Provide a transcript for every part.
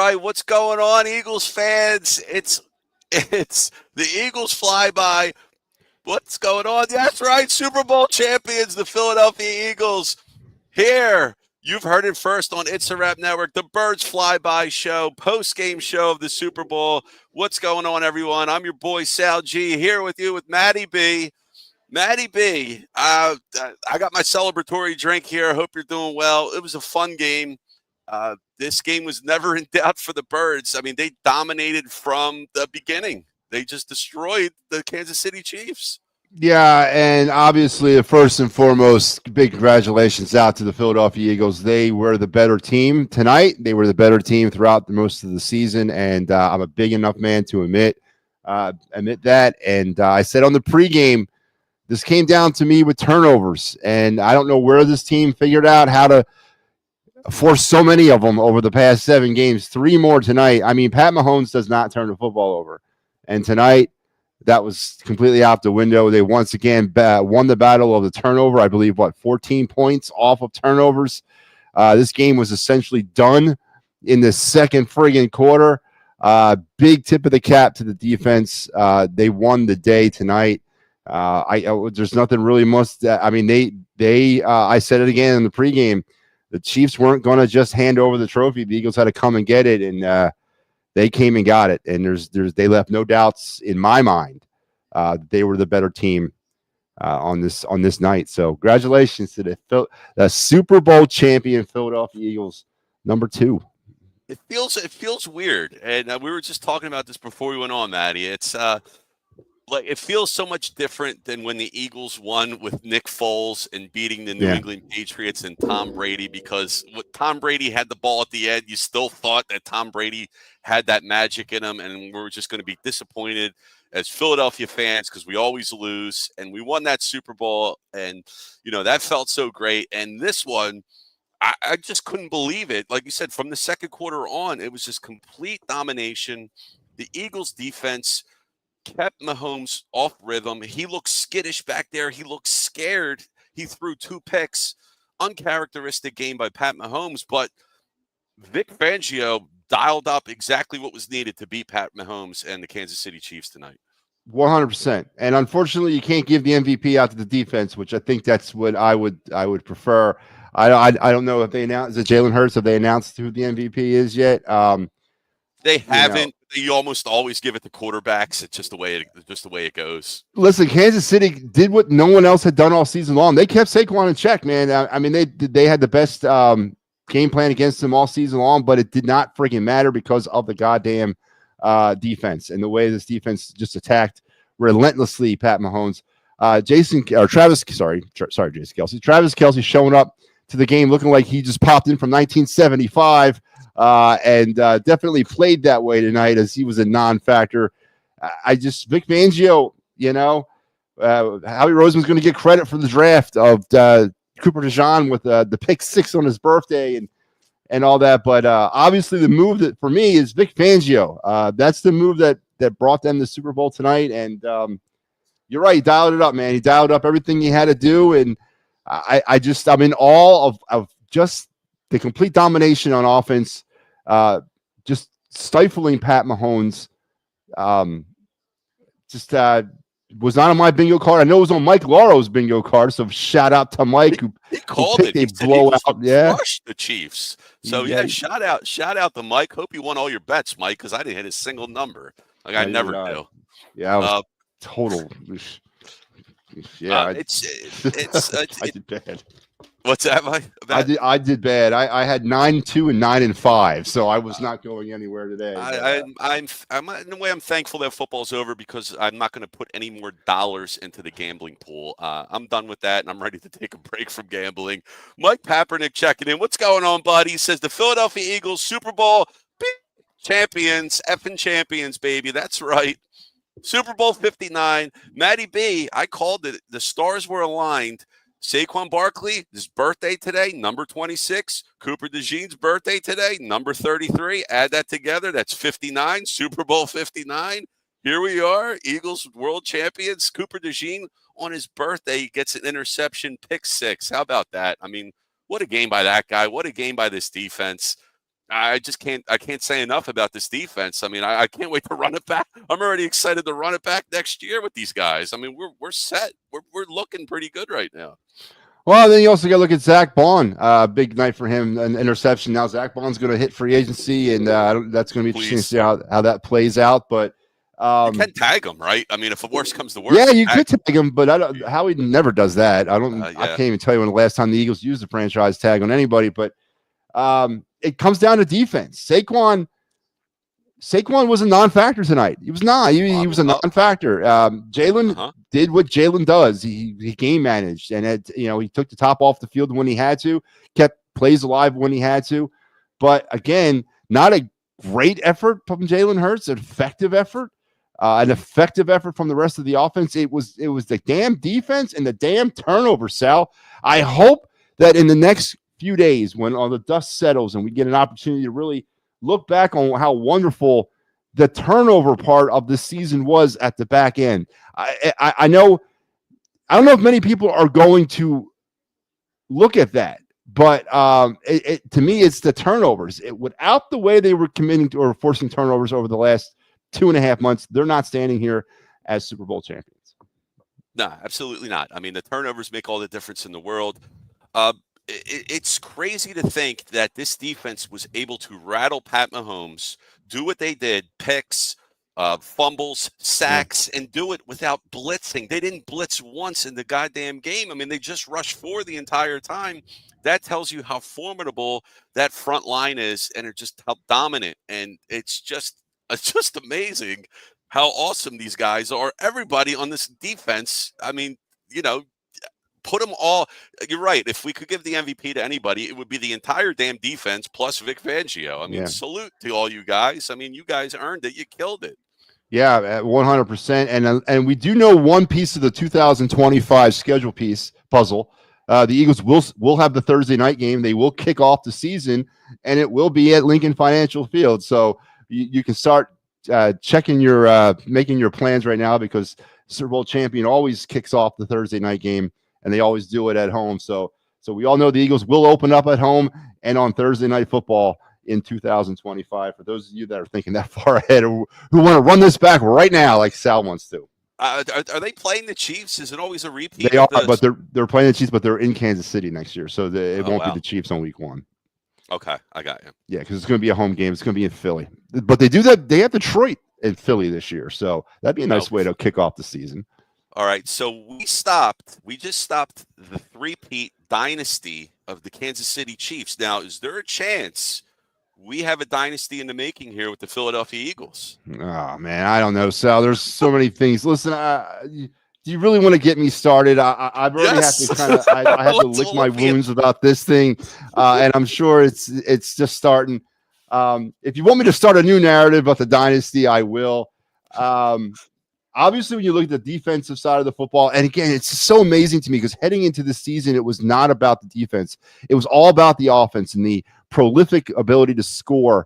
right. What's going on, Eagles fans? It's the Eagles flyby. What's going on? That's right. Super Bowl champions, the Philadelphia Eagles. Here, you've heard it first on It's a Rap Network, the Birds Flyby Show, post-game show of the Super Bowl. What's going on, everyone? I'm your boy Sal G here with you with Maddie B. Maddie B, I got my celebratory drink here. I hope you're doing well. It was a fun game. This game was never in doubt for the Birds. I mean, they dominated from the beginning. They just destroyed the Kansas City Chiefs. Yeah, and obviously, first and foremost, big congratulations out to the Philadelphia Eagles. They were the better team tonight. They were the better team throughout most of the season, and I'm a big enough man to admit that. And I said on the pregame, this came down to me with turnovers, and I don't know where this team figured out how to force so many of them over the past 7 games. 3 more tonight. I mean, Pat Mahomes does not turn the football over, and tonight, that was completely out the window. They once again won the battle of the turnover. I believe, 14 points off of turnovers. This game was essentially done in the second friggin' quarter. Big tip of the cap to the defense. They won the day tonight. There's nothing really must. I mean, they. I said it again in the pregame. The Chiefs weren't going to just hand over the trophy. The Eagles had to come and get it, and they came and got it, and they left no doubts in my mind they were the better team on this night. So congratulations to the Super Bowl champion Philadelphia Eagles, number 2. It feels weird, and we were just talking about this before we went on, Maddie. It's like it feels so much different than when the Eagles won with Nick Foles and beating the New England Patriots and Tom Brady, because what Tom Brady had the ball at the end, you still thought that Tom Brady had that magic in him, and we were just going to be disappointed as Philadelphia fans because we always lose, and we won that Super Bowl, and that felt so great. And this one, I just couldn't believe it. Like you said, from the second quarter on, it was just complete domination. The Eagles defense kept Mahomes off rhythm. He looked skittish back there. He looked scared. He threw 2 picks. Uncharacteristic game by Pat Mahomes, but Vic Fangio dialed up exactly what was needed to beat Pat Mahomes and the Kansas City Chiefs tonight. 100%. And unfortunately, you can't give the MVP out to the defense, which I think that's what I would prefer. I don't know if they announced Jalen Hurts. Have they announced who the MVP is yet? They haven't. You almost always give it to quarterbacks. It's just the way it goes. Listen, Kansas City did what no one else had done all season long. They kept Saquon in check, man. I mean, they had the best game plan against them all season long, but it did not freaking matter because of the goddamn defense and the way this defense just attacked relentlessly Pat Mahomes. Jason Kelce. Travis Kelce showing up to the game looking like he just popped in from 1975. And definitely played that way tonight as he was a non-factor. Vic Fangio, Howie Roseman's going to get credit for the draft of Cooper DeJean with the pick 6 on his birthday and all that. But obviously the move that for me is Vic Fangio. That's the move that brought them the Super Bowl tonight. And you're right. He dialed it up, man. He dialed up everything he had to do. And I'm in awe of just the complete domination on offense. Just stifling Pat Mahomes. Was not on my bingo card. I know it was on Mike Laro's bingo card. So shout out to Mike who called it. He blowout. Crushed the Chiefs. So shout out to Mike. Hope you won all your bets, Mike, because I didn't hit a single number. Like I never do. Yeah, I was total. Yeah, I did bad. What's that, Mike? I did bad. I had 9-2 and 9-5, so I was not going anywhere today. I'm in a way I'm thankful that football's over because I'm not going to put any more dollars into the gambling pool. I'm done with that, and I'm ready to take a break from gambling. Mike Papernick checking in. What's going on, buddy? He says the Philadelphia Eagles Super Bowl champions, effing champions, baby. That's right. Super Bowl 59. Matty B, I called it. The stars were aligned. Saquon Barkley, his birthday today, number 26. Cooper DeJean's birthday today, number 33. Add that together, that's 59. Super Bowl 59. Here we are, Eagles world champions. Cooper DeJean on his birthday gets an interception, pick 6. How about that? I mean, what a game by that guy. What a game by this defense. I just can't. I can't say enough about this defense. I mean, I can't wait to run it back. I'm already excited to run it back next year with these guys. I mean, we're set. We're looking pretty good right now. Well, then you also got to look at Zach Bond. Big night for him, an interception. Now Zach Bond's going to hit free agency, and that's going to be interesting to see how that plays out. But you can tag him, right? I mean, if the worst comes to worst, yeah, you could tag him, but Howie never does that. I can't even tell you when the last time the Eagles used a franchise tag on anybody. But it comes down to defense. Saquon was a non-factor tonight. He was not. He was a non-factor. Jalen did what Jalen does. He game managed, and he took the top off the field when he had to, kept plays alive when he had to. But again, not a great effort from Jalen Hurts, an effective effort from the rest of the offense. It was the damn defense and the damn turnover, Sal. I hope that in the next few days, when all the dust settles and we get an opportunity to really look back on how wonderful the turnover part of the season was at the back end. I know, I don't know if many people are going to look at that, but to me, it's the turnovers. Without the way they were committing to or forcing turnovers over the last 2.5 months, they're not standing here as Super Bowl champions. No, absolutely not. I mean, the turnovers make all the difference in the world. It's crazy to think that this defense was able to rattle Pat Mahomes, do what they did, picks, fumbles, sacks, and do it without blitzing. They didn't blitz once in the goddamn game. I mean, they just rushed 4 the entire time. That tells you how formidable that front line is, and just how dominant. And it's just amazing how awesome these guys are. Everybody on this defense, I mean, put them all. You're right. If we could give the MVP to anybody, it would be the entire damn defense plus Vic Fangio. I mean, salute to all you guys. I mean, you guys earned it. You killed it. Yeah, 100%. And we do know one piece of the 2025 schedule puzzle. The Eagles will have the Thursday night game. They will kick off the season, and it will be at Lincoln Financial Field. So you can start making your plans right now, because Super Bowl champion always kicks off the Thursday night game, and they always do it at home. So we all know the Eagles will open up at home and on Thursday Night Football in 2025. For those of you that are thinking that far ahead, or who want to run this back right now, like Sal wants to. Are they playing the Chiefs? Is it always a repeat? They are, but they're playing the Chiefs, but they're in Kansas City next year, so it won't be the Chiefs on week 1. Okay, I got you. Yeah, because it's going to be a home game. It's going to be in Philly, but they do that. They have Detroit in Philly this year, so that'd be a nice way to kick off the season. All right, so we just stopped the three-peat dynasty of the Kansas City Chiefs. Now, is there a chance we have a dynasty in the making here with the Philadelphia Eagles? Oh, man, I don't know, Sal. There's so many things. Listen, do you really want to get me started? I've already had to kind of I have to lick my wounds about this thing, and I'm sure it's just starting. If you want me to start a new narrative about the dynasty, I will. Obviously, when you look at the defensive side of the football, and again, it's so amazing to me because heading into the season, it was not about the defense. It was all about the offense and the prolific ability to score,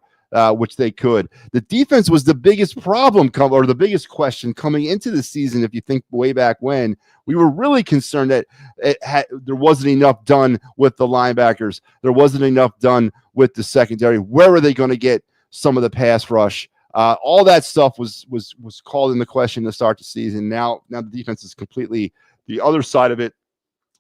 which they could. The defense was the biggest problem or the biggest question coming into the season. If you think way back when, we were really concerned that there wasn't enough done with the linebackers. There wasn't enough done with the secondary. Where were they going to get some of the pass rush? All that stuff was called into question to start the season. Now the defense is completely the other side of it.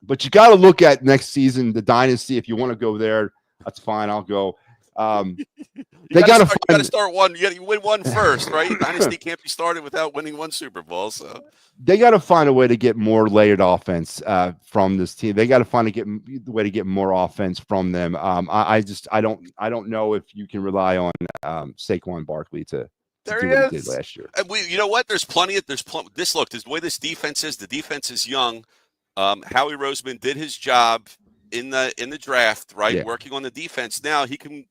But you got to look at next season, the dynasty. If you want to go there, that's fine. I'll go. They got to start one. You win one first, right? Dynasty can't be started without winning one Super Bowl. So they got to find a way to get more layered offense from this team. They got to find the way to get more offense from them. I don't know if you can rely on Saquon Barkley to do what he did last year. And you know what? There's plenty. The way this defense is. The defense is young. Howie Roseman did his job in the draft, right? Yeah. Working on the defense. Now he can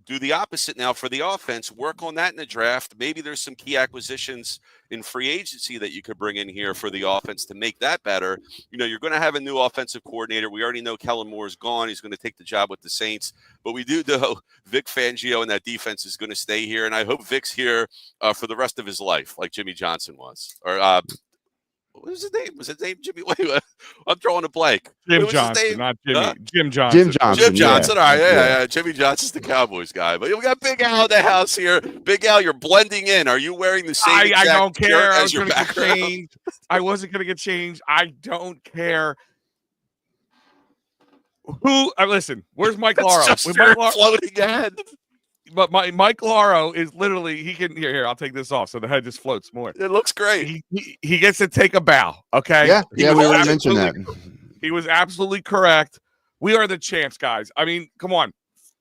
do the opposite now for the offense, work on that in the draft. Maybe there's some key acquisitions in free agency that you could bring in here for the offense to make that better. You're going to have a new offensive coordinator. We already know Kellen Moore's gone. He's going to take the job with the Saints. But we do know Vic Fangio and that defense is going to stay here. And I hope Vic's here for the rest of his life, like Jimmy Johnson was. Or What was his name? Was his name Jimmy? Wait, I'm drawing a blank. Jim What was his Johnson, name? not Jimmy. Huh? Jim Johnson. Jim Johnson. Jim Johnson. Yeah. All right, Yeah. yeah. Jimmy Johnson's the Cowboys guy. But we got Big Al in the house here. Big Al, you're blending in. Are you wearing the same I exact don't shirt care. as your background? I wasn't going to get changed. I don't care. Who? Listen, where's Mike That's Lauro? just With your Mike Lauro- floating head. But Mike Lauro is literally, he can, here, I'll take this off so the head just floats more. It looks great. He gets to take a bow, okay? Yeah, He yeah, was we already mentioned that. He was absolutely correct. We are the champs, guys. I mean, come on.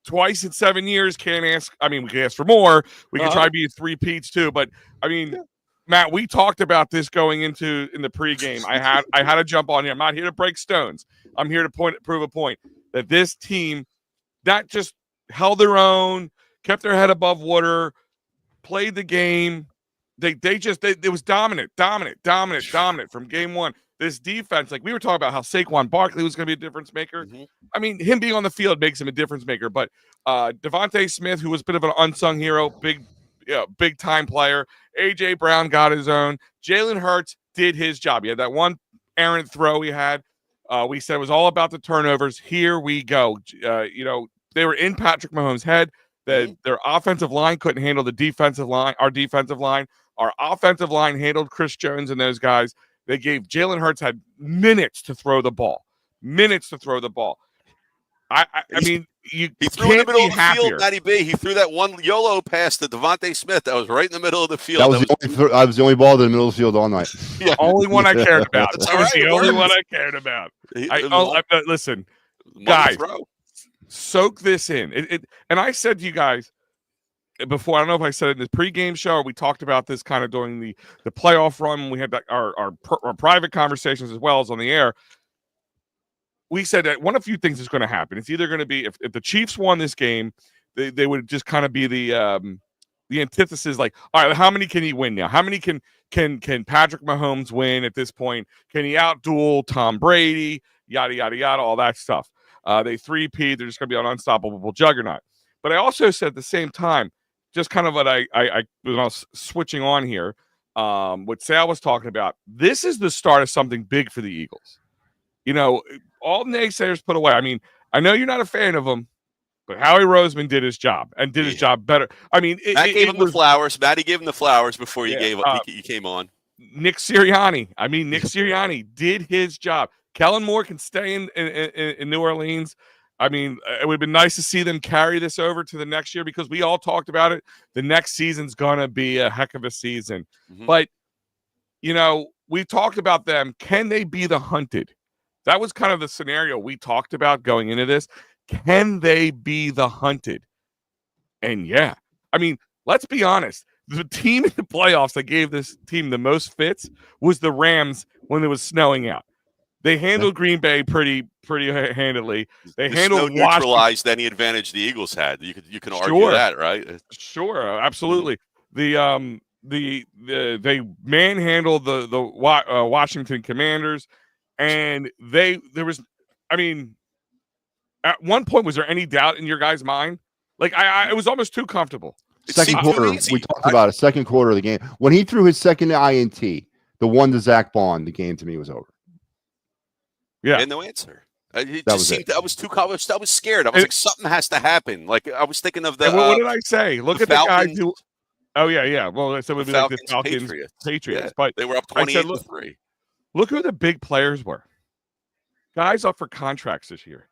Twice in 7 years, can't ask. I mean, we can ask for more. We can try to be 3-peats too. But I mean, Matt, we talked about this going in the pregame. I had to jump on here. I'm not here to break stones. I'm here to prove a point that this team that just held their own, kept their head above water, played the game. It was dominant from game one. This defense, like we were talking about how Saquon Barkley was going to be a difference maker. Mm-hmm. I mean, him being on the field makes him a difference maker. But Devontae Smith, who was a bit of an unsung hero, big time player. AJ Brown got his own. Jalen Hurts did his job. He had that one errant throw he had. We said it was all about the turnovers. Here we go. They were in Patrick Mahomes' head. Their offensive line couldn't handle the defensive line. Our defensive line. Our offensive line handled Chris Jones and those guys. They gave Jalen Hurts had minutes to throw the ball. I mean, he threw in the middle of the field, Matty B. He threw that one YOLO pass to Devontae Smith that was right in the middle of the field. That was the only ball in the middle of the field all night. The only one I cared about. That was the only one I cared about. Listen, guys, soak this in. And I said to you guys before, I don't know if I said it in the pregame show or we talked about this kind of during the playoff run. We had our private conversations as well as on the air. We said that one of a few things is going to happen. It's either going to be if the Chiefs won this game, they would just kind of be the antithesis. Like, all right, how many can he win now? How many can Patrick Mahomes win at this point? Can he outduel Tom Brady? Yada yada yada, all that stuff. They 3-peat. They're just going to be an unstoppable juggernaut. But I also said at the same time, just kind of what I was switching on here, what Sal was talking about. This is the start of something big for the Eagles. All naysayers put away. I mean, I know you're not a fan of him, but Howie Roseman did his job and did his job better. I mean, Matt gave him the flowers. Matty gave him the flowers before he came on. Nick Sirianni did his job. Kellen Moore can stay in New Orleans. I mean, it would have been nice to see them carry this over to the next year because we all talked about it. The next season's going to be a heck of a season. Mm-hmm. But, we talked about them. Can they be the hunted? That was kind of the scenario we talked about going into this. Can they be the hunted? And yeah, I mean, let's be honest. The team in the playoffs that gave this team the most fits was the Rams when it was snowing out. They handled Green Bay pretty handily. They handled snow neutralized any advantage the Eagles had. You can argue that, right? Sure, absolutely. They manhandled the Washington Commanders. And at one point, was there any doubt in your guys' mind? Like, it was almost too comfortable. Second quarter, we talked about it. Second quarter of the game. When he threw his second INT, the one to Zach Bond, the game to me was over. Yeah. And no answer. I was scared. I was like, something has to happen. Like, I was thinking of the. What did I say? Look at the guys who. Oh, yeah. Well, so it would be like the Falcons, Patriots. Yeah, but they were up 28-3. Look who the big players were. Guys up for contracts this year.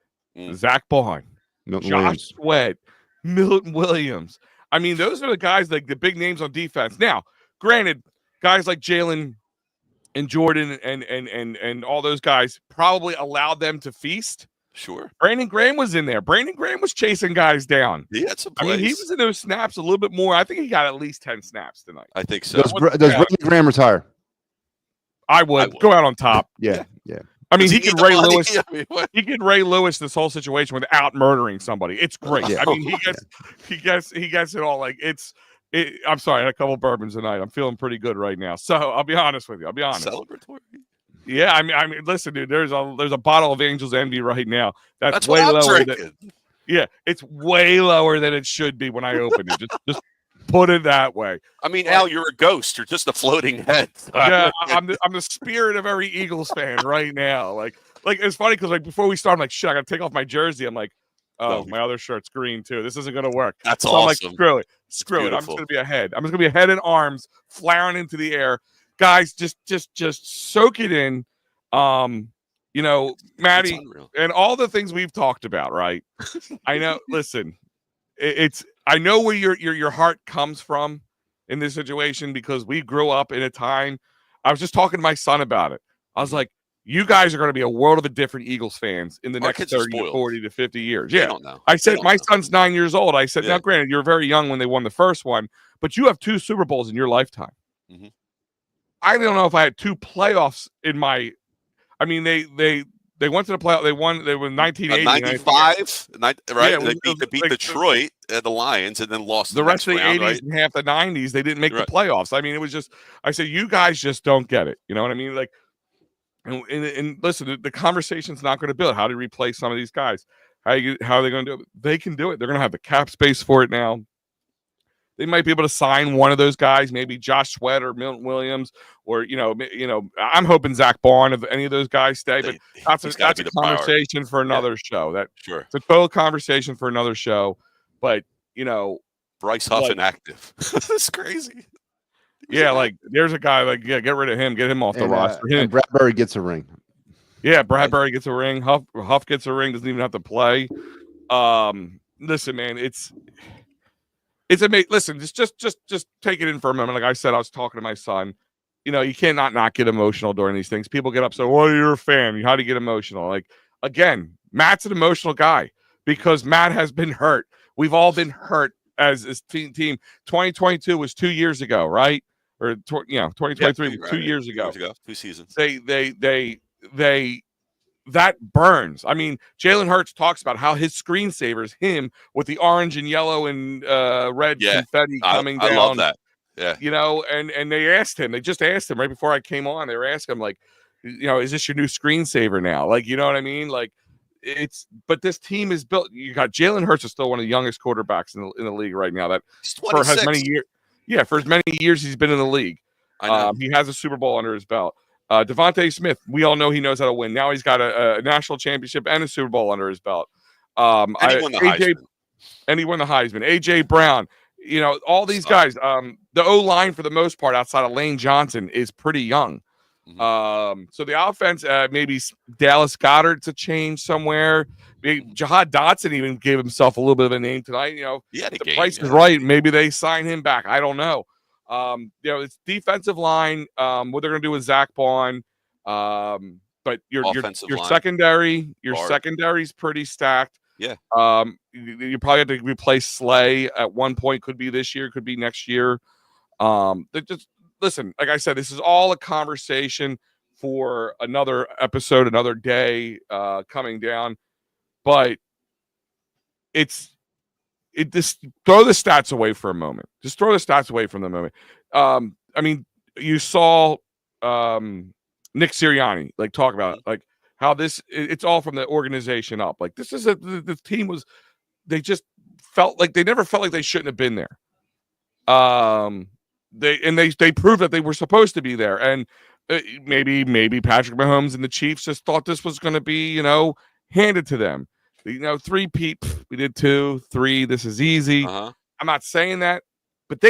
Zach Bond, Josh Sweat, Milton Williams. I mean, those are the guys, like the big names on defense. Now, granted, guys like Jalen and Jordan and all those guys probably allowed them to feast. Sure. Brandon Graham was in there. Brandon Graham was chasing guys down. He had some plays. I mean, he was in those snaps a little bit more. I think he got at least 10 snaps tonight. I think so. Does Brandon Graham retire? I would go out on top. Yeah. I mean, he could Ray Lewis. He could Ray Lewis this whole situation without murdering somebody. It's great. Yeah. I mean, he gets it all. Like I'm sorry, I had a couple bourbons tonight. I'm feeling pretty good right now. So I'll be honest with you. Celebratory. Yeah, I mean, listen, dude. There's a bottle of Angel's Envy right now. That's way what I'm lower. drinking. It's way lower than it should be when I open it. Just put it that way. I mean, Al, you're a ghost. You're just a floating head. Yeah, I'm the spirit of every Eagles fan right now. Like it's funny because like before we start, I'm like, shit, I gotta take off my jersey. I'm like, oh, my other shirt's green too. This isn't gonna work. That's so awesome. I'm like, screw it. I'm just gonna be a head. I'm just gonna be a head and arms flaring into the air. Guys, just soak it in. You know, Maddie, and all the things we've talked about, right? I know. Listen, I know where your heart comes from in this situation because we grew up in a time. I was just talking to my son about it. I was like, you guys are going to be a world of a different Eagles fans in the next 30 to 40 to 50 years. Yeah. I said, my son's 9 years old. I said, now granted, you're very young when they won the first one, but you have 2 Super Bowls in your lifetime. Mm-hmm. I don't know if I had 2 playoffs in my, I mean, they went to the playoff. They won 1980. 95, right? Yeah, they beat Detroit at the Lions and then lost the rest of the 80s right? and half the 90s. They didn't make the playoffs. I mean, it was just, I said, you guys just don't get it. You know what I mean? Like, and listen, the conversation's not going to build. How to replace some of these guys? How are they going to do it? They can do it. They're going to have the cap space for it now. They might be able to sign one of those guys, maybe Josh Sweat or Milton Williams, or you know, I'm hoping Zach Bond, if any of those guys stay. But that's a conversation for another show. It's a total conversation for another show. But you know, Bryce Huff inactive. That's crazy. Yeah, like there's a guy like get rid of him, get him off the roster. And Bradbury gets a ring. Yeah, Bradbury gets a ring. Huff gets a ring. Doesn't even have to play. Listen, man, it's amazing. Listen, just take it in for a moment. Like I said, I was talking to my son. You know, you can't not get emotional during these things. People get upset. Well, you're a fan. How do you get emotional? Like again, Matt's an emotional guy because Matt has been hurt. We've all been hurt as a team. 2022 was 2 years ago, right? Or 2023 was 2 years ago. 2 seasons. They that burns. I mean, Jalen Hurts talks about how his screensavers, him with the orange and yellow and red confetti coming down. I love that. Yeah. You know, and they just asked him right before I came on. They were asking him, like, you know, is this your new screensaver now? Like, you know what I mean? Like, but this team is built. You got Jalen Hurts is still one of the youngest quarterbacks in the league right now. That for as many years. Yeah, for as many years he's been in the league. He has a Super Bowl under his belt. Devontae Smith, we all know he knows how to win. Now he's got a national championship and a Super Bowl under his belt. And he won the Heisman. AJ Brown, you know, all these guys. The O-line, for the most part, outside of Lane Johnson, is pretty young. Mm-hmm. So the offense, maybe Dallas Goedert's a change somewhere. Maybe Jahad Dotson even gave himself a little bit of a name tonight. You know, the price is right. Maybe they sign him back. I don't know. You know, it's defensive line. What they're going to do with Zach Bond. But your secondary, secondary's pretty stacked. Yeah. You probably have to replace Slay at one point. Could be this year. Could be next year. Listen, like I said, this is all a conversation for another episode, another day coming down. But just throw the stats away for a moment. Just throw the stats away from the moment. I mean, you saw Nick Sirianni talk about it, like how it's all from the organization up. Like this is the team was, they just felt like they never felt like they shouldn't have been there. They proved that they were supposed to be there, and maybe Patrick Mahomes and the Chiefs just thought this was going to be, you know, handed to them. You know, 3 peat, we did 2, 3. This is easy. I'm not saying that, but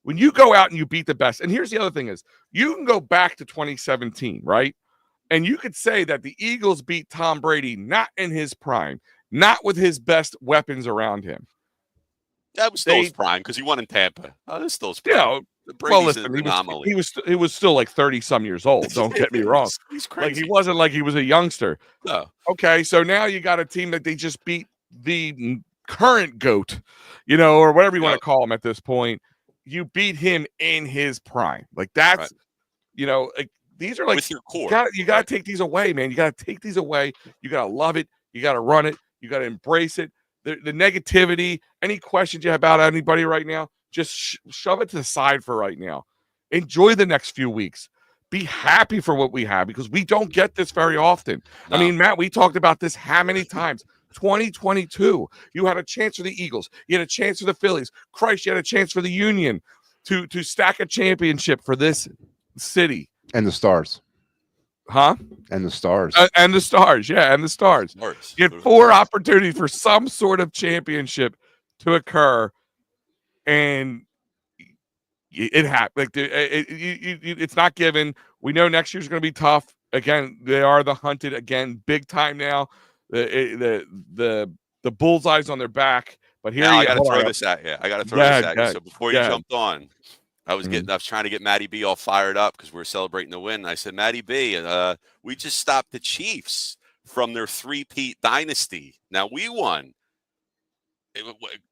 when you go out and you beat the best, and here's the other thing is, you can go back to 2017, right? And you could say that the Eagles beat Tom Brady not in his prime, not with his best weapons around him. That was still his prime because he won in Tampa. Oh, that's still his prime. You know, Brady's an anomaly. He was still like 30-some years old. Don't get me wrong. He's crazy. Like he wasn't like he was a youngster. No. Okay, so now you got a team that they just beat the current GOAT, you know, or whatever you want to call him at this point. You beat him in his prime. Like that's, you know, like these are like with your core. You got to take these away, man. You got to take these away. You got to love it. You got to run it. You got to embrace it. The negativity, any questions you have about anybody right now, just shove it to the side for right now. Enjoy the next few weeks. Be happy for what we have because we don't get this very often. No. I mean, Matt, we talked about this how many times? 2022, you had a chance for the Eagles. You had a chance for the Phillies. Christ, you had a chance for the Union to stack a championship for this city. And the Stars. Huh? And the Stars. And the Stars. Yeah, and the Stars. You had 4 opportunities for some sort of championship to occur, and it happened. Like it's not given. We know next year's going to be tough. Again, they are the hunted again, big time now. The bullseye's on their back. But here I got to throw this at you. So before you jumped on, I was trying to get Matty B all fired up because we were celebrating the win. And I said, Matty B, we just stopped the Chiefs from their 3-peat dynasty. Now we won.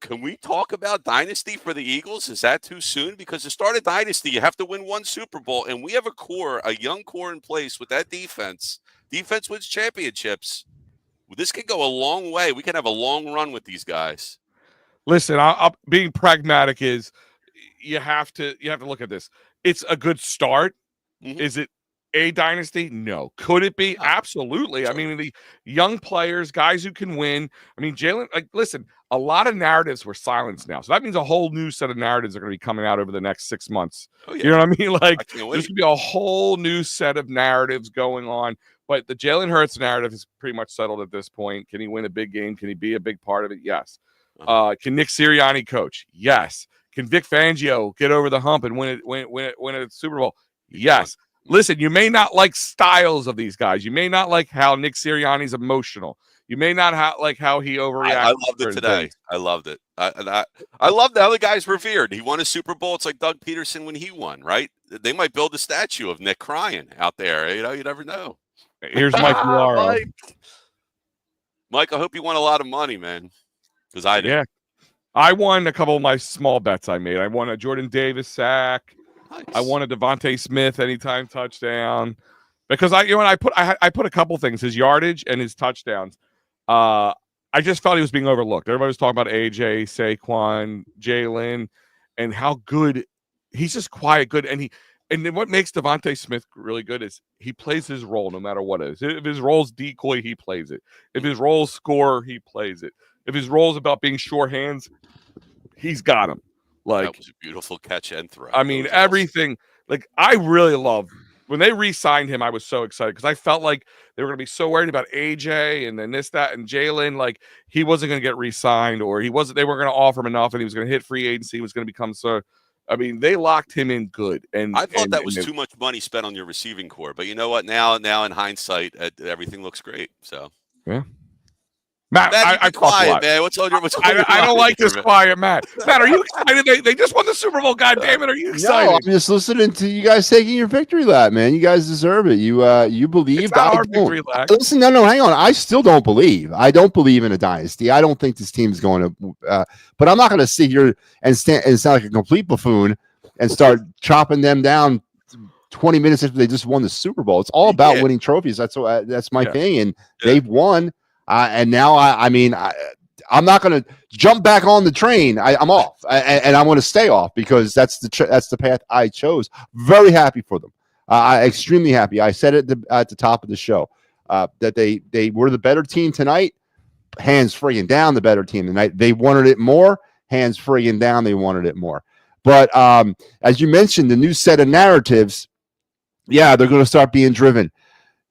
Can we talk about dynasty for the Eagles? Is that too soon? Because to start a dynasty, you have to win 1 Super Bowl, and we have a young core in place with that defense. Defense wins championships. This could go a long way. We can have a long run with these guys. Listen, I'll being pragmatic is you have to look at this. It's a good start. Mm-hmm. Is it a dynasty? No. Could it be? Absolutely. Sure. I mean, the young players, guys who can win. I mean, Jalen, listen, a lot of narratives were silenced now. So that means a whole new set of narratives are going to be coming out over the next 6 months. Oh, yeah. You know what I mean? Like, there's going to be a whole new set of narratives going on. But the Jalen Hurts narrative is pretty much settled at this point. Can he win a big game? Can he be a big part of it? Yes. Can Nick Sirianni coach? Yes. Can Vic Fangio get over the hump and win a Super Bowl? Yes. Listen, you may not like styles of these guys. You may not like how Nick Sirianni's emotional. You may not like how he overreacts. I loved it today. Things. I loved it. I loved how the guy's revered. He won a Super Bowl. It's like Doug Peterson when he won, right? They might build a statue of Nick crying out there. You never know. Here's Mike Malaro. Mike, I hope you won a lot of money, man. Because I did. Yeah. I won a couple of my small bets I made. I won a Jordan Davis sack. Nice. I won a Devontae Smith anytime touchdown. Because I put a couple things, his yardage and his touchdowns. I just felt he was being overlooked. Everybody was talking about AJ, Saquon, Jalen, and how good he's just quiet, good. And then what makes Devontae Smith really good is he plays his role no matter what it is. If his role's decoy, he plays it. If his role's score, he plays it. If his role's about being sure hands, he's got him. Like, that was a beautiful catch and throw. I mean, everything. Like, I really love when they re-signed him. I was so excited because I felt like they were going to be so worried about AJ and then this, that, and Jalen. Like, he wasn't going to get re-signed, or they weren't going to offer him enough, and he was going to hit free agency. He was going to become so. I mean, they locked him in good. And I thought that was too much money spent on your receiving core. But you know what? Now in hindsight, everything looks great. So yeah. Matt, I quiet, man. What's on your? I don't like this quiet, Matt. Matt, are you excited? They just won the Super Bowl. God damn it, are you excited? No, I'm just listening to you guys taking your victory lap, man. You guys deserve it. You believe. Victory lap. Listen, no, hang on. I still don't believe. I don't believe in a dynasty. I don't think this team is going to. But I'm not going to sit here and sound like a complete buffoon and start chopping them down 20 minutes after they just won the Super Bowl. It's all about winning trophies. That's my thing, and they've won. And now, I'm not going to jump back on the train. I'm off, and I want to stay off because that's the path I chose. Very happy for them. Extremely happy. I said it at the top of the show that they were the better team tonight. Hands friggin' down, the better team tonight. They wanted it more. Hands friggin' down, they wanted it more. But as you mentioned, the new set of narratives, they're going to start being driven.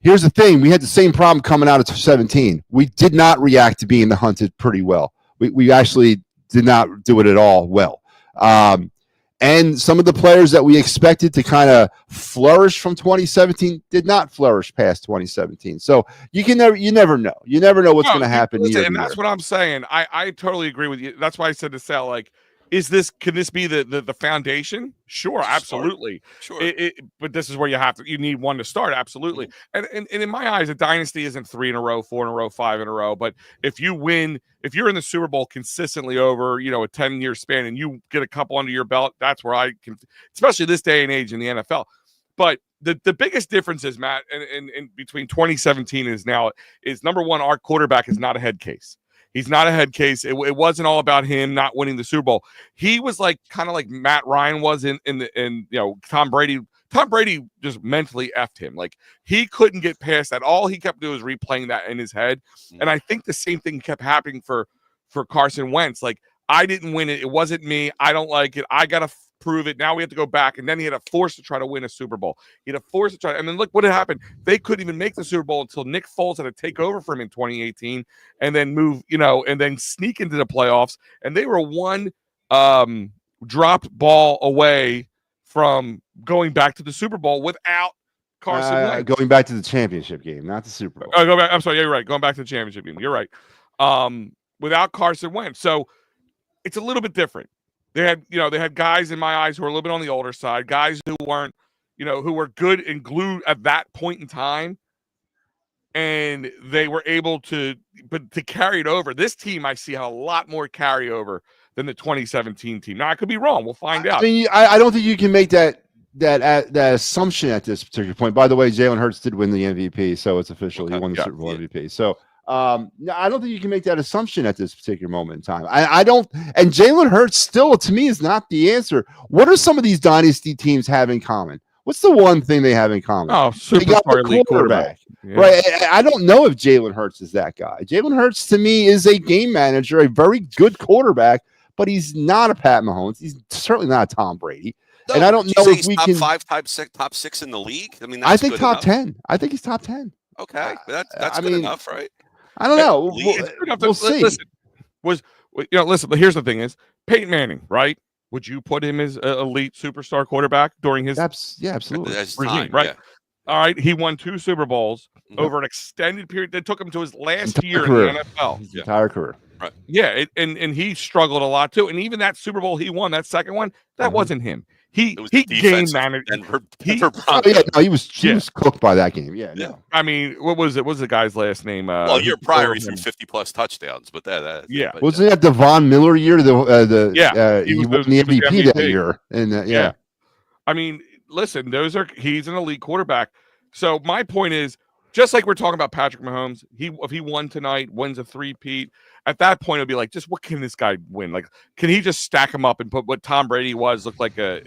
Here's the thing. We had the same problem coming out of 2017. We did not react to being the hunted pretty well. We actually did not do it at all well. And some of the players that we expected to kind of flourish from 2017 did not flourish past 2017. So you never know. You never know what's going to happen. And that's what I'm saying. I totally agree with you. That's why I said to Sal, like, can this be the foundation? Sure, absolutely. Sure. But this is where you need one to start. Absolutely. Mm-hmm. And in my eyes, a dynasty isn't 3 in a row, 4 in a row, 5 in a row. But if you're in the Super Bowl consistently over, a 10-year span and you get a couple under your belt, that's where I can, especially this day and age in the NFL. But the biggest difference is, Matt, and between 2017 is now is number one, our quarterback is not a head case. He's not a head case. It wasn't all about him not winning the Super Bowl. He was kind of like Matt Ryan was in Tom Brady. Tom Brady just mentally effed him. Like, he couldn't get past that. All he kept doing was replaying that in his head. And I think the same thing kept happening for Carson Wentz. Like, I didn't win it. It wasn't me. I don't like it. I got to prove it. Now we have to go back. And then he had a force to try to win a Super Bowl. He had a force to try. And then look what had happened. They couldn't even make the Super Bowl until Nick Foles had to take over for him in 2018 and then move, and then sneak into the playoffs. And they were one dropped ball away from going back to the Super Bowl without Carson Wentz. Going back to the championship game, not the Super Bowl. Go back. I'm sorry. You're right. Going back to the championship game. You're right. Without Carson Wentz. So it's a little bit different. They had guys in my eyes who were a little bit on the older side, guys who weren't, who were good and glued at that point in time. And they were able to carry it over. This team, I see, had a lot more carryover than the 2017 team. Now, I could be wrong. We'll find out. I mean, I don't think you can make that assumption at this particular point. By the way, Jalen Hurts did win the MVP, so it's official. He won the Super Bowl MVP. So I don't think you can make that assumption at this particular moment in time. I don't. And Jalen Hurts still, to me, is not the answer. What are some of these dynasty teams have in common? What's the one thing they have in common? Oh, they got the quarterback. Yeah. Right. I don't know if Jalen Hurts is that guy. Jalen Hurts, to me, is a game manager, a very good quarterback, but he's not a Pat Mahomes. He's certainly not a Tom Brady. No, and I don't know if we can top 5, top 6 in the league. I mean, I think top 10. I think he's top 10. Okay, that's good enough, right? I don't know. We'll see. Listen, but here's the thing: is Peyton Manning, right? Would you put him as an elite superstar quarterback during his absolutely regime, right? Yeah. All right, he won 2 Super Bowls over an extended period that took him to his last year career. in the NFL. His entire career. Right. Yeah, and he struggled a lot too. And even that Super Bowl he won, that second one, that wasn't him. He game managed. He was cooked by that game. Yeah. No. I mean, what was it? What was the guy's last name? Well, year prior he threw 50+ touchdowns, but wasn't that the Von Miller year? He won the MVP that year. And I mean, listen, he's an elite quarterback. So my point is, just like we're talking about Patrick Mahomes, if he won tonight, wins a three-peat, at that point it'll be like, just what can this guy win? Like, can he just stack him up and put what Tom Brady was, look like a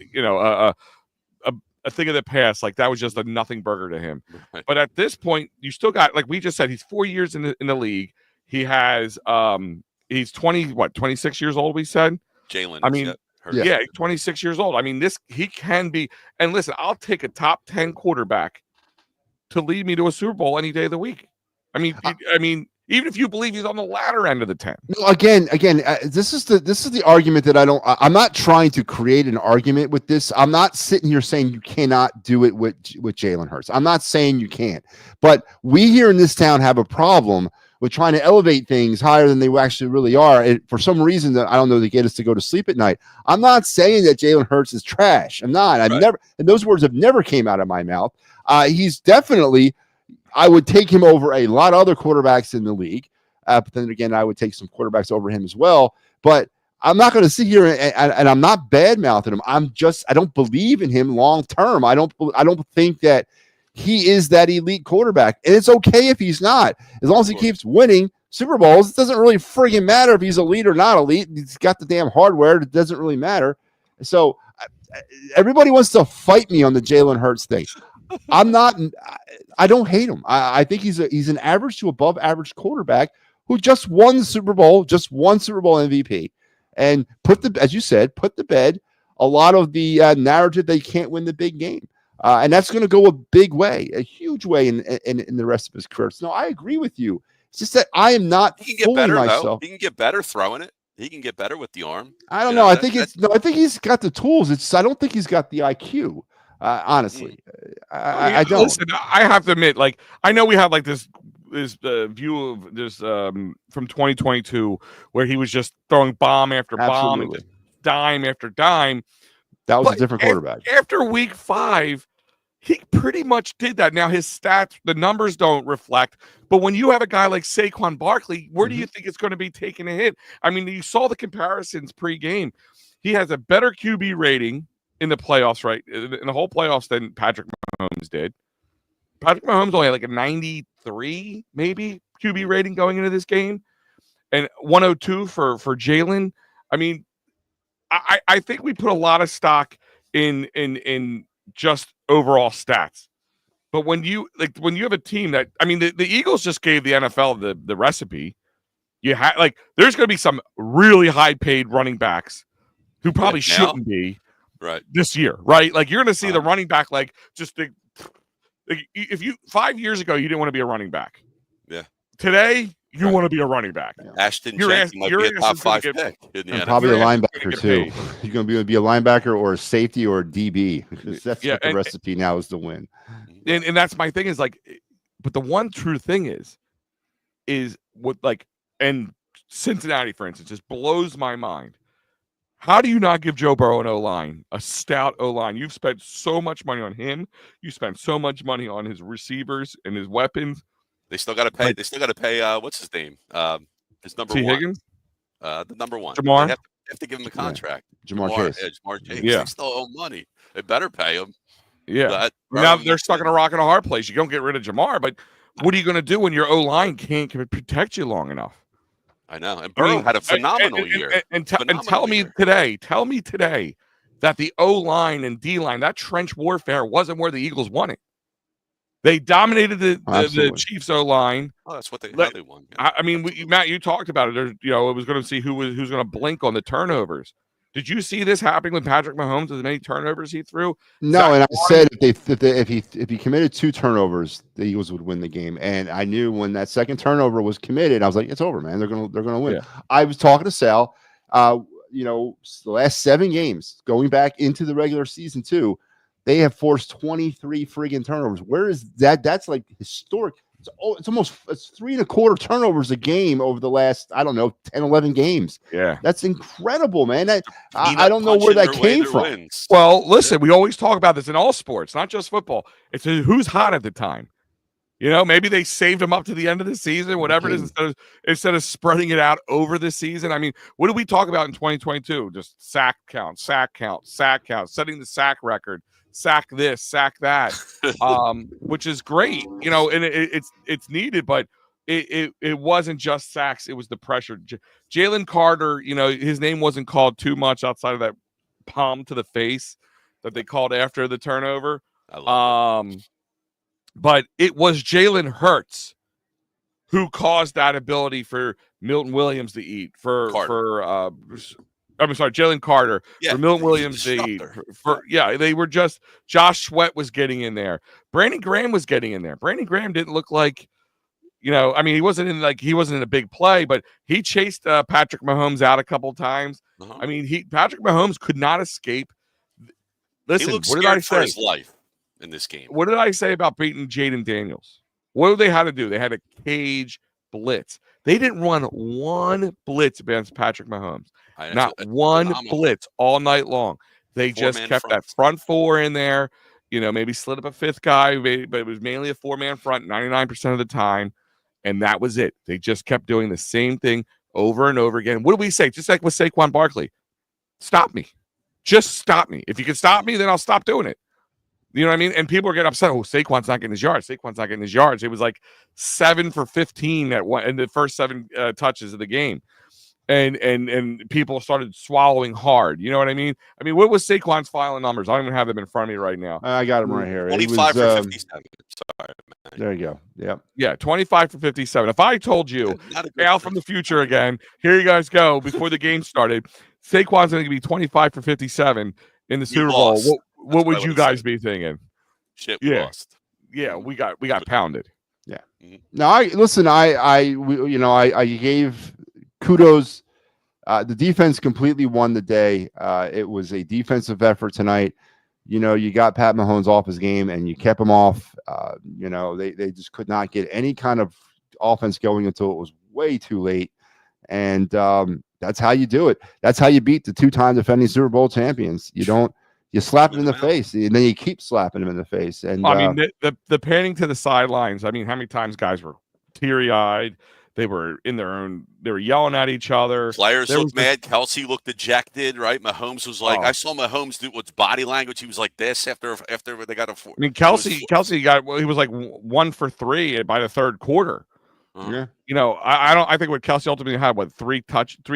thing of the past? Like, that was just a nothing burger to him. Right. But at this point, you still got, like we just said, he's 4 years in the league. He has he's 26 years old, we said. Jalen. I mean, he's 26 years old. I mean, he can be, and listen, I'll take a top 10 quarterback to lead me to a Super Bowl any day of the week. I mean, even if you believe he's on the latter end of the 10. No, again, this is the argument that I'm not trying to create an argument with this. I'm not sitting here saying you cannot do it with Jalen Hurts. I'm not saying you can't, but we here in this town have a problem with trying to elevate things higher than they actually really are. And for some reason that I don't know, they get us to go to sleep at night. I'm not saying that Jalen Hurts is trash. I'm not. I've never, and those words have never came out of my mouth. He's definitely, I would take him over a lot of other quarterbacks in the league. But then again, I would take some quarterbacks over him as well. But I'm not going to sit here and I'm not bad mouthing him. I don't believe in him long term. I don't think that he is that elite quarterback. And it's okay if he's not. As long as he keeps winning Super Bowls, it doesn't really friggin' matter if he's elite or not elite. He's got the damn hardware. It doesn't really matter. So everybody wants to fight me on the Jalen Hurts thing. I'm not. I don't hate him. I think he's an average to above average quarterback who just won the Super Bowl, MVP, and as you said, put to bed a lot of the narrative they can't win the big game. And that's going to go a huge way in the rest of his career. So no, I agree with you. It's just that I am not fooling myself. He can get better throwing it. He can get better with the arm. I don't know. I think he's got the tools. I don't think he's got the IQ. Honestly, I don't. Listen, I have to admit, like, I know we have like this view of this from 2022 where he was just throwing bomb after bomb and dime after dime. That was a different quarterback. After week 5, he pretty much did that. Now his stats, the numbers don't reflect, but when you have a guy like Saquon Barkley, where do you think it's going to be taking a hit? I mean, you saw the comparisons pre-game. He has a better QB rating in the playoffs, right? In the whole playoffs than Patrick Mahomes did. Patrick Mahomes only had like a 93, maybe, QB rating going into this game, and 102 for Jalen. I mean, I think we put a lot of stock in just overall stats. But when you have a team that, I mean, the Eagles just gave the NFL the recipe. You have there's going to be some really high paid running backs who probably shouldn't be this year, right? Like you're going to see the running back if you 5 years ago you didn't want to be a running back. Yeah. Today you want to be a running back. Ashton Jenkins might be a top 5 pick in the NFL. Probably a linebacker too. You're going to be a linebacker or a safety or a DB. That's what the recipe now is to win. And that's my thing is but the one true thing is what and Cincinnati, for instance, just blows my mind. How do you not give Joe Burrow an O-line, a stout O-line? You've spent so much money on him. You spent so much money on his receivers and his weapons. They still got to pay. They still got to pay. What's his name? His number T. one. Higgins? The number one. Jamar. They have to give him a contract. Jamar Chase. Jamar Chase. Yeah. They still owe money. They better pay him. Yeah. Now they're stuck in a rock and a hard place. You don't get rid of Jamar, but what are you going to do when your O-line can't protect you long enough? I know. And Burrow had a phenomenal year. And tell me today that the O-line and D-line, that trench warfare wasn't where the Eagles won it. They dominated the Chiefs O-line. Oh, that's what they won. Yeah. I mean, Matt, you talked about it. It was going to see who's going to blink on the turnovers. Did you see this happening with Patrick Mahomes? As many turnovers he threw? No, and I said if he committed 2 turnovers, the Eagles would win the game. And I knew when that second turnover was committed, I was like, it's over, man. They're gonna win. Yeah. I was talking to Sal. The last 7 games going back into the regular season too, they have forced 23 friggin' turnovers. Where is that? That's like historic. It's 3.25 turnovers a game over the last, 10, 11 games. Yeah. That's incredible, man. I don't know where that came from. Wins. Well, listen, we always talk about this in all sports, not just football. It's who's hot at the time. Maybe they saved him up to the end of the season, whatever it is, instead of spreading it out over the season. I mean, what did we talk about in 2022? Just sack count, setting the sack record. Sack this, sack that, which is great, and it's needed, but it wasn't just sacks; it was the pressure. Jalen Carter, his name wasn't called too much outside of that palm to the face that they called after the turnover. But it was Jalen Hurts who caused that ability for Milton Williams to eat Jalen Carter for Milton Williams to eat. They were just Josh Sweat was getting in there. Brandon Graham was getting in there. Brandon Graham didn't look like, he wasn't in a big play, but he chased Patrick Mahomes out a couple times. Uh-huh. I mean, Patrick Mahomes could not escape. Listen, what did I say? For his life in this game. What did I say about beating Jaden Daniels? What did they have to do? They had a cage blitz. They didn't run one blitz against Patrick Mahomes. Not one blitz all night long. They just kept that front 4 in there, maybe slid up a 5th guy, but it was mainly a 4-man front 99% of the time. And that was it. They just kept doing the same thing over and over again. What do we say? Just like with Saquon Barkley, stop me. Just stop me. If you can stop me, then I'll stop doing it. You know what I mean? And people are getting upset. Oh, Saquon's not getting his yards. It was like 7 for 15 in the first 7 touches of the game. And people started swallowing hard. You know what I mean? I mean, what was Saquon's final numbers? I don't even have them in front of me right now. I got them right here. 25 for 57. Sorry, man. There you go. Yep. Yeah, 25 for 57. If I told you, Al from the future again, here you guys go, before the game started, Saquon's going to be 25 for 57 in the Super Bowl. What would you guys be thinking? Shit, we lost. Yeah, we got pounded. Yeah. Now, I gave kudos. The defense completely won the day. It was a defensive effort tonight. You got Pat Mahomes off his game and you kept him off. They just could not get any kind of offense going until it was way too late. And that's how you do it. That's how you beat the 2-time defending Super Bowl champions. You slap it in the face, and then you keep slapping him in the face. And I mean, the panning to the sidelines. I mean, how many times guys were teary-eyed? They were in their own. They were yelling at each other. Players looked mad. Kelsey looked dejected. Right? Mahomes was like, I saw Mahomes do what's body language. He was like this after they got a 4. I mean, Kelsey got. He was like 1 for 3 by the third quarter. Yeah. I think what Kelsey ultimately had 3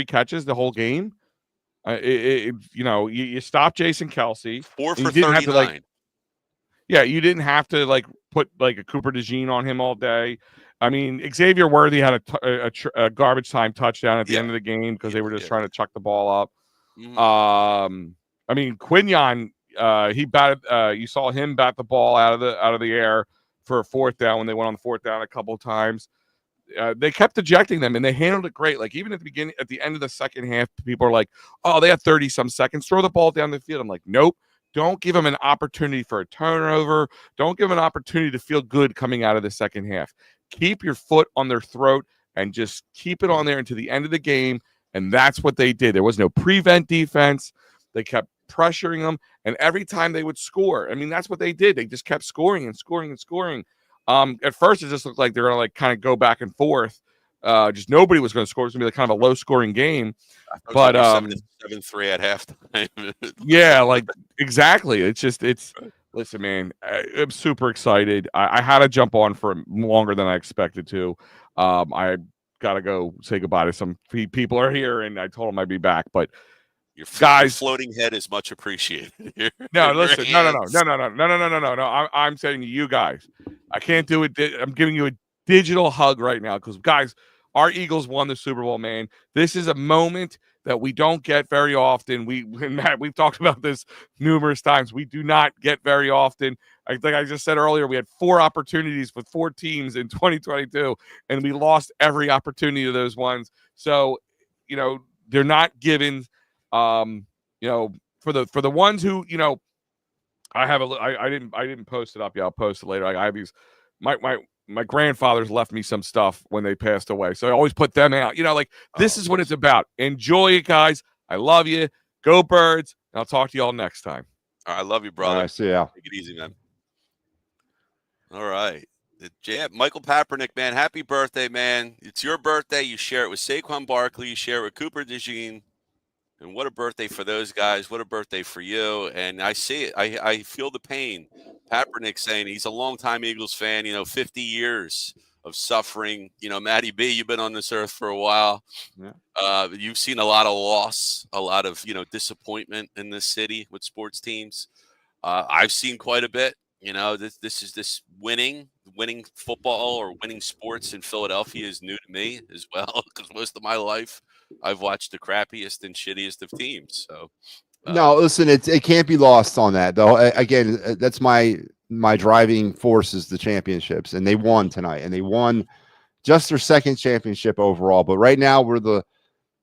catches the whole game. You stop Jason Kelsey. 4 for 39. yeah, you didn't have to like put like a Cooper DeJean on him all day. I mean, Xavier Worthy had a garbage time touchdown at the end of the game because they were just trying to chuck the ball up. I mean, Quinion, he batted. You saw him bat the ball out of the air for a fourth down when they went on the fourth down a couple of times. They kept ejecting them, and they handled it great. Like even at the end of the second half, people are like, "Oh, they had 30 some seconds. Throw the ball down the field." I'm like, "Nope. Don't give them an opportunity for a turnover. Don't give them an opportunity to feel good coming out of the second half. Keep your foot on their throat and just keep it on there until the end of the game." And that's what they did. There was no prevent defense. They kept pressuring them, and every time they would score, I mean, that's what they did. They just kept scoring and scoring and scoring. At first, it just looked like they were going to like kind of go back and forth. Just nobody was going to score. It was going to be like kind of a low-scoring game. But 7-3 at halftime. Yeah, like exactly. Listen, man, I'm super excited. I had to jump on for longer than I expected to. I got to go say goodbye to some people are here, and I told them I'd be back. But your guys, floating head is much appreciated here. No, listen, no. I'm saying to you guys, I can't do it. I'm giving you a digital hug right now because, guys, our Eagles won the Super Bowl, man. This is a moment that we don't get very often. Matt, we've talked about this numerous times. We do not get very often. Like I just said earlier, we had 4 opportunities with 4 teams in 2022, and we lost every opportunity of those ones. So, they're not given. For the ones who, I didn't post it up yet. I'll post it later. I have these, my grandfathers left me some stuff when they passed away. So I always put them out, this is what it's about. Enjoy it, guys. I love you. Go Birds. And I'll talk to you all next time. All right, I love you, brother. All right, see ya. Take it easy, man. All right. Michael Papernick, man, happy birthday, man. It's your birthday. You share it with Saquon Barkley. You share it with Cooper DeJean. And what a birthday for those guys. What a birthday for you. And I see it. I feel the pain. Papernick saying he's a longtime Eagles fan, 50 years of suffering. Matty B, you've been on this earth for a while. Yeah. You've seen a lot of loss, a lot of, disappointment in this city with sports teams. I've seen quite a bit. This winning football or winning sports in Philadelphia is new to me as well, because most of my life I've watched the crappiest and shittiest of teams. So no, listen, it can't be lost on that though. Again, that's my driving force is the championships, and they won tonight, and they won just their second championship overall. But right now we're the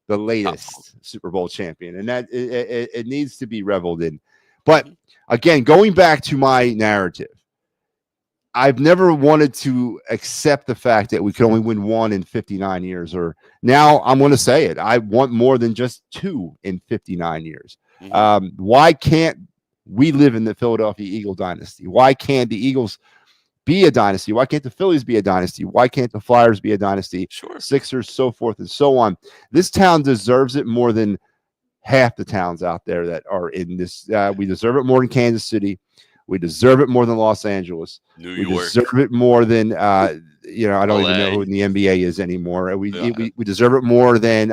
latest Super Bowl champion, and that it needs to be reveled in. But again, going back to my narrative, I've never wanted to accept the fact that we could only win 1 in 59 years. Or now I'm going to say it. I want more than just 2 in 59 years. Why can't we live in the Philadelphia Eagle dynasty? Why can't the Eagles be a dynasty? Why can't the Phillies be a dynasty? Why can't the Flyers be a dynasty? Sure. Sixers, so forth and so on. This town deserves it more than half the towns out there that are in this. We deserve it more than Kansas City. We deserve it more than Los Angeles. New York. We deserve it more than I don't even know who in the NBA is anymore. We deserve it more than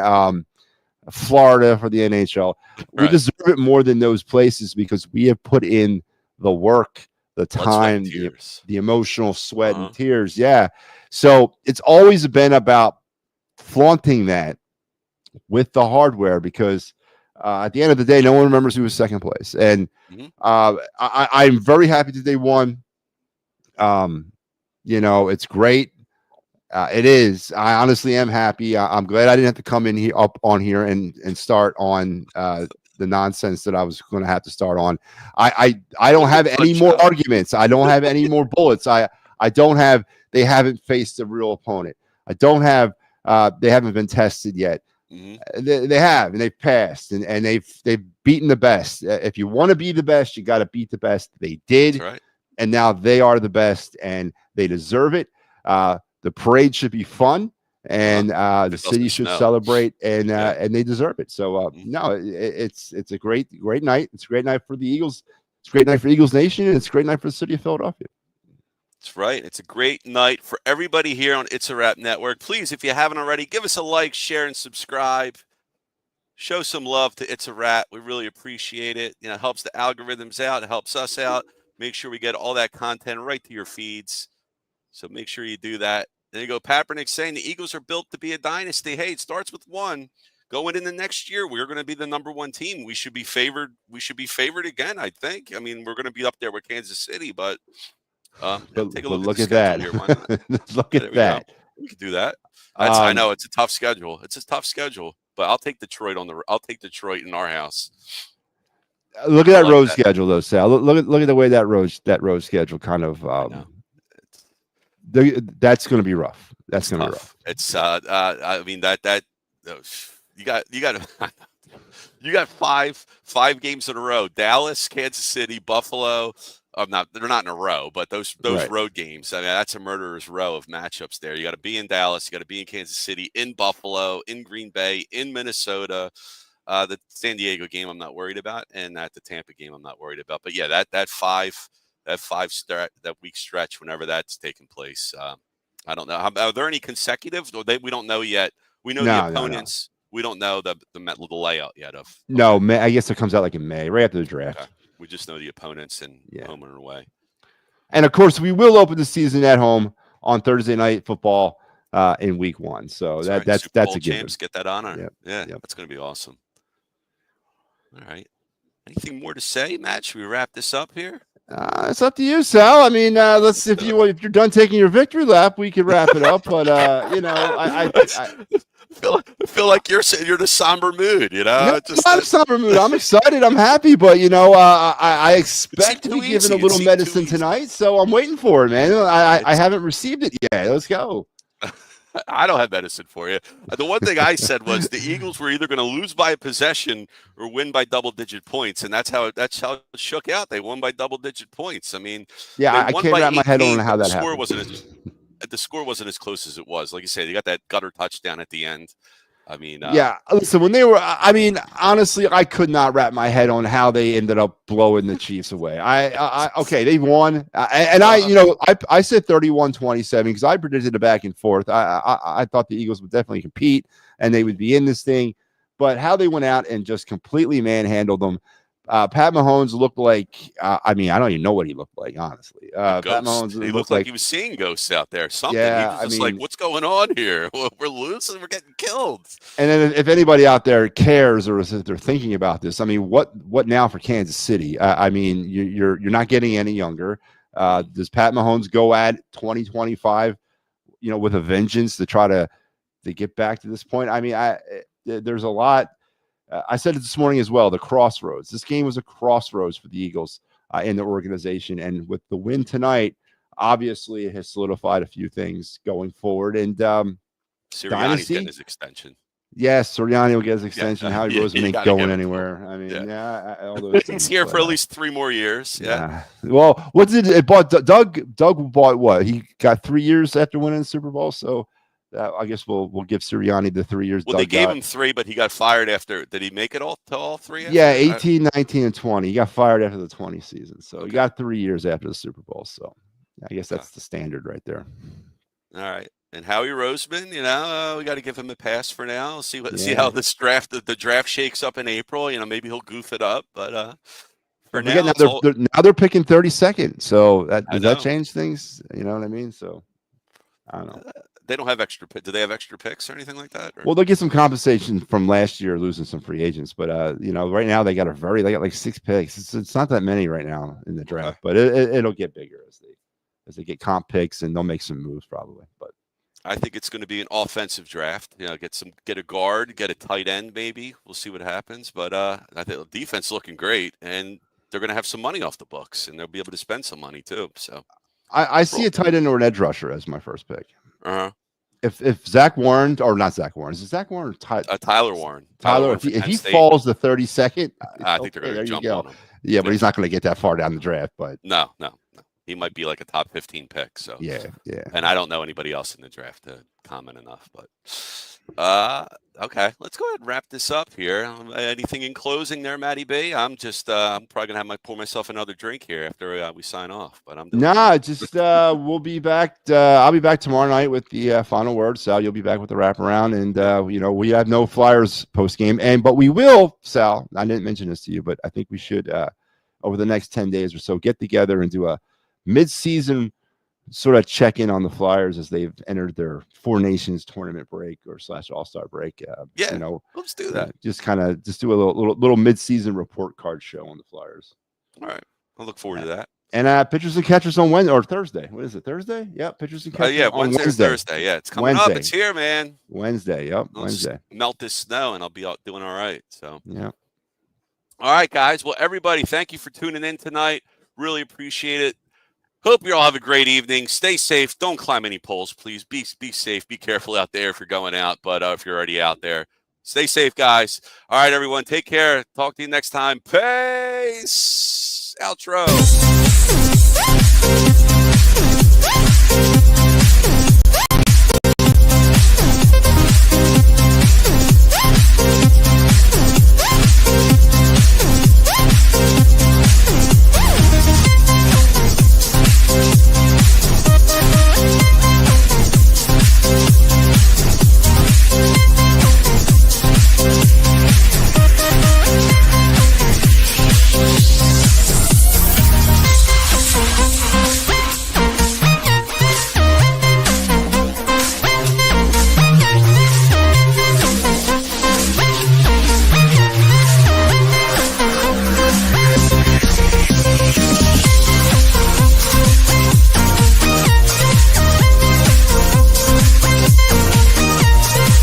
Florida for the NHL. We deserve it more than those places because we have put in the work, the time, the emotional sweat and tears. Yeah. So it's always been about flaunting that with the hardware because at the end of the day, no one remembers who was second place. And I'm very happy that they won. It's great. It is. I honestly am happy. I'm glad I didn't have to come in here up on here and start on the nonsense that I was going to have to start on. I don't have any more arguments. I don't have any more bullets. I don't have. They haven't faced a real opponent. I don't have. They haven't been tested yet. They have, and they've passed, and they've beaten the best. If you want to be the best, you got to beat the best. They did, that's right. And now they are the best, and they deserve it. The parade should be fun, and the city should celebrate, and they deserve it. So no, it's a great night. It's a great night for the Eagles. It's a great night for Eagles Nation, and it's a great night for the city of Philadelphia. That's right. It's a great night for everybody here on It's a Wrap Network. Please, if you haven't already, give us a like, share, and subscribe. Show some love to It's a Wrap. We really appreciate it. It helps the algorithms out. It helps us out. make sure we get all that content right to your feeds. So make sure you do that. There you go. Papernick saying the Eagles are built to be a dynasty. Hey, it starts with one. Going into next year, we're going to be the #1 team. We should be favored. We should be favored again, I think. I mean, we're going to be up there with Kansas City, but take a look at that. Here. Why not? Look at that. We could do that. I know it's a tough schedule. It's a tough schedule, but I'll take Detroit I'll take Detroit in our house. Look at that road schedule, though, Sal. Look at the way that road schedule kind of. That's going to be rough. That's going to be rough. It's. I mean that you got five games in a row. Dallas, Kansas City, Buffalo. They're not in a row, but those right. road games. I mean, that's a murderer's row of matchups there. You got to be in Dallas, you got to be in Kansas City, in Buffalo, in Green Bay, in Minnesota. The San Diego game I'm not worried about, and at the Tampa game I'm not worried about. But yeah, that week stretch whenever that's taking place. I don't know. Are there any consecutive? We don't know yet. We know the opponents. No. We don't know the layout yet of. No, May, I guess it comes out like in May, right after the draft. Okay. We just know the opponents and home and away. And of course, we will open the season at home on Thursday Night Football in Week 1. So that's a given. Get that honor. Yep. That's going to be awesome. All right. Anything more to say, Matt? Should we wrap this up here? It's up to you, Sal. I mean, let's if you're done taking your victory lap, we could wrap it up. But I feel like you're in a somber mood. I'm in a somber mood. I'm excited. I'm happy, but I expect to be given a little medicine tonight, so I'm waiting for it, man. I haven't received it yet. Let's go. I don't have medicine for you. The one thing I said was the Eagles were either going to lose by a possession or win by double-digit points, and that's how it shook out. They won by double-digit points. I mean, I can't wrap my head on how that happened. The score wasn't as close as it was. Like you said, you got that gutter touchdown at the end. I mean, listen, when they were, I mean, honestly, I could not wrap my head on how they ended up blowing the Chiefs away. Okay, they won. I said 31-27 because I predicted a back and forth. I thought the Eagles would definitely compete and they would be in this thing, but how they went out and just completely manhandled them. Pat Mahomes looked like, I don't even know what he looked like, honestly. Pat Mahomes he looked like he was seeing ghosts out there. Something. Yeah, he was just like, what's going on here? We're losing. We're getting killed. And then if anybody out there cares or if they're thinking about this, I mean, what now for Kansas City? I mean, you're not getting any younger. Does Pat Mahomes go at 2025, with a vengeance to try to get back to this point? I mean, there's a lot. I said it this morning as well, the crossroads. This game was a crossroads for the Eagles in the organization. And with the win tonight, obviously it has solidified a few things going forward. And Sirianni's getting his extension. Yes, Sirianni will get his extension. Howie Roseman ain't going anywhere. I mean, all those he's here for at least 3 more years. Yeah. Well, what did it bought? Doug bought what? He got 3 years after winning the Super Bowl. So I guess we'll give Sirianni the 3 years. Well, they gave him 3, but he got fired after. Did he make it all to all 3? Yeah, 18, 19, and 20. He got fired after the 20 season. So he got 3 years after the Super Bowl. So I guess that's the standard right there. All right. And Howie Roseman, we got to give him a pass for now. See how the draft shakes up in April. Maybe he'll goof it up, but for now, now they're picking 32nd. So does that change things? You know what I mean? So I don't know. They don't have extra picks. Do they have extra picks or anything like that? Or? Well, they'll get some compensation from last year losing some free agents, but right now they got like 6 picks. It's not that many right now in the draft, but it'll get bigger as they get comp picks and they'll make some moves probably. But I think it's going to be an offensive draft. Get a guard, get a tight end maybe. We'll see what happens, but I think the defense looking great, and they're going to have some money off the books, and they'll be able to spend some money too. So I see a tight end or an edge rusher as my first pick. Uh-huh. If Zach Warren or not Zach Warren, is it Zach Warren or Tyler Warren? Tyler, if he falls the 32nd, I think they're going to jump on him. Yeah, but he's not going to get that far down the draft. But no, he might be like a top 15 pick. So yeah. And I don't know anybody else in the draft to comment enough. But okay, let's go ahead and wrap this up here. Anything in closing there, Matty B? I'm probably gonna pour myself another drink here after we sign off. But we'll be back. I'll be back tomorrow night with the final word. Sal, you'll be back with the wraparound, and we have no Flyers post game, but we will. Sal, I didn't mention this to you, but I think we should over the next 10 days or so, get together and do a mid-season sort of check in on the Flyers as they've entered their Four Nations tournament break or / All-Star break. Let's do that. Just do a little mid-season report card show on the Flyers. All right, I'll look forward to that. And pitchers and catchers on Wednesday or Thursday. What is it? Thursday? Yeah, pitchers and catchers. Wednesday. Thursday. Yeah, it's coming up. It's here, man. Wednesday. Yep, Wednesday. Melt this snow, and I'll be out doing all right. So yeah. All right, guys. Well, everybody, thank you for tuning in tonight. Really appreciate it. Hope you all have a great evening. Stay safe. Don't climb any poles, please. Be safe. Be careful out there if you're going out. But if you're already out there, stay safe, guys. All right, everyone. Take care. Talk to you next time. Peace. Outro.